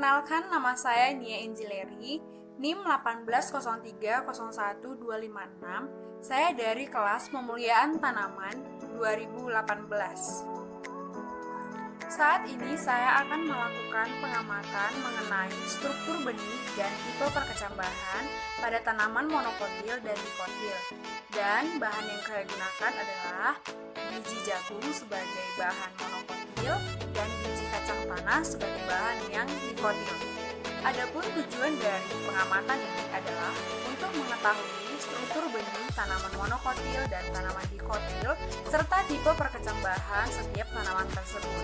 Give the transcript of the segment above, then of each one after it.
Perkenalkan, nama saya Nia Injileri, NIM 180301256. Saya dari kelas Pemuliaan Tanaman 2018. Saat ini saya akan melakukan pengamatan mengenai struktur benih dan tipe perkecambahan pada tanaman monokotil dan dikotil. Dan bahan yang saya gunakan adalah biji jagung sebagai bahan monokotil dan biji kacang tanah sebagai bahan yang dikotil. Adapun tujuan dari pengamatan ini adalah untuk mengetahui struktur benih tanaman monokotil dan tanaman dikotil serta tipe perkecambahan setiap tanaman tersebut.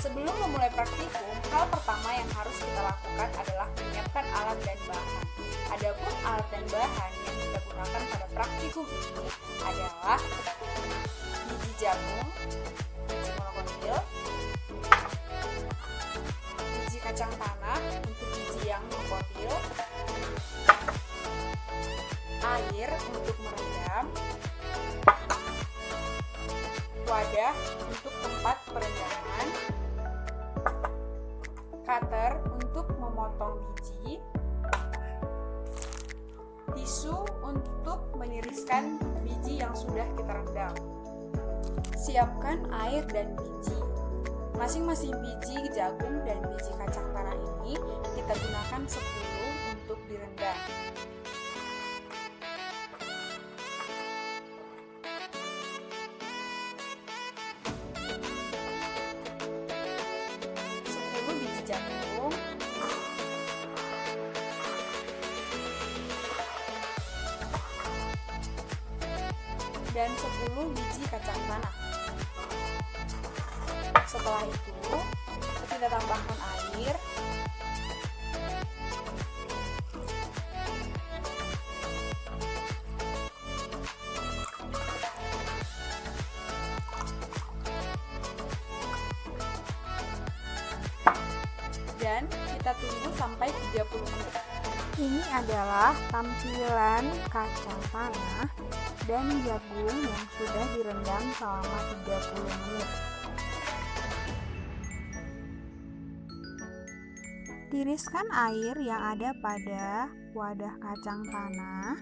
Sebelum memulai praktikum, hal pertama yang harus kita lakukan adalah menyiapkan alat dan bahan. Adapun alat dan bahan yang kita gunakan pada praktikum ini adalah biji jagung, biji monokotil, biji kacang tanah untuk biji yang monokotil, air untuk merendam, wadah untuk tempat perendaman, cutter untuk memotong biji, tisu untuk meniriskan biji yang sudah kita rendam. Siapkan air dan biji. Masing-masing biji jagung dan biji kacang tanah ini kita gunakan 10 untuk direndam. Jagung, dan 10 biji kacang tanah. Setelah itu, kita tambahkan air, dan kita tunggu sampai 30 menit. Ini adalah tampilan kacang tanah dan jagung yang sudah direndam selama 30 menit. Tiriskan air yang ada pada wadah kacang tanah,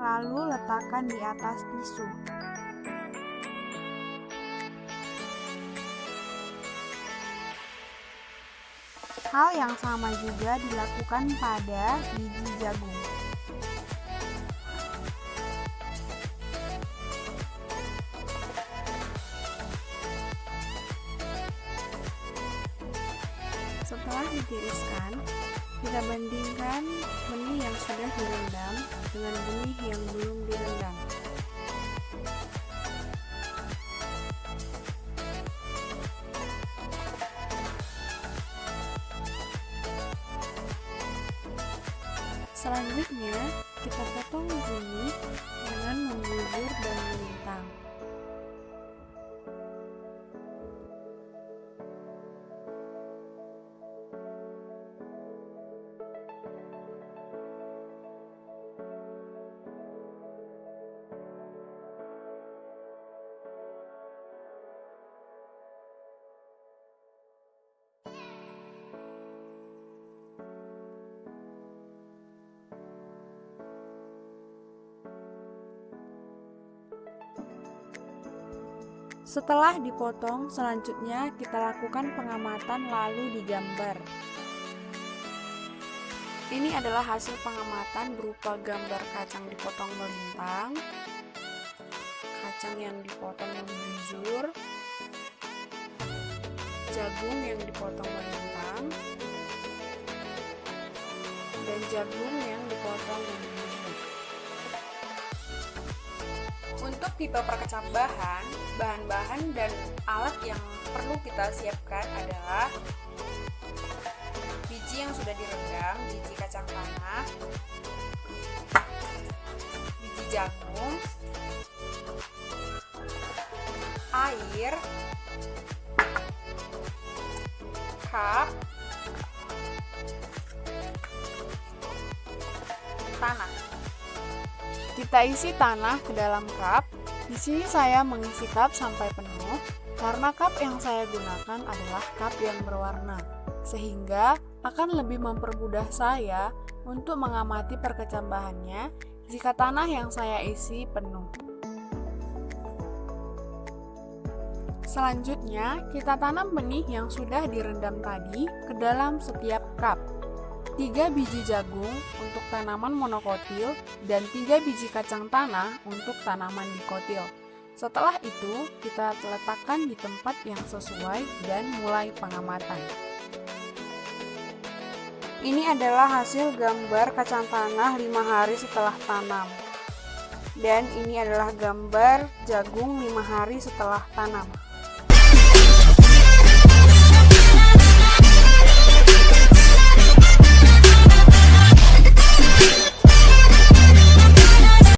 lalu letakkan di atas tisu. Hal yang sama juga dilakukan pada biji jagung. Setelah ditiriskan, kita bandingkan benih yang sudah direndam dengan benih yang belum direndam. Selanjutnya, kita potong benih dengan menggubur dan melintang. Setelah dipotong, selanjutnya kita lakukan pengamatan lalu digambar. Ini adalah hasil pengamatan berupa gambar kacang dipotong melintang, kacang yang dipotong membujur, jagung yang dipotong melintang, dan jagung yang dipotong membujur. Untuk tipe perkecambahan, bahan-bahan dan alat yang perlu kita siapkan adalah biji yang sudah direndam, biji kacang tanah, biji jagung, air, cup, tanah. Kita isi tanah ke dalam cup. Di sini saya mengisi cup sampai penuh. Karena cup yang saya gunakan adalah cup yang berwarna, sehingga akan lebih mempermudah saya untuk mengamati perkecambahannya jika tanah yang saya isi penuh. Selanjutnya, kita tanam benih yang sudah direndam tadi ke dalam setiap cup. 3 biji jagung untuk tanaman monokotil dan 3 biji kacang tanah untuk tanaman dikotil. Setelah itu, kita letakkan di tempat yang sesuai dan mulai pengamatan. Ini adalah hasil gambar kacang tanah 5 hari setelah tanam. Dan ini adalah gambar jagung 5 hari setelah tanam.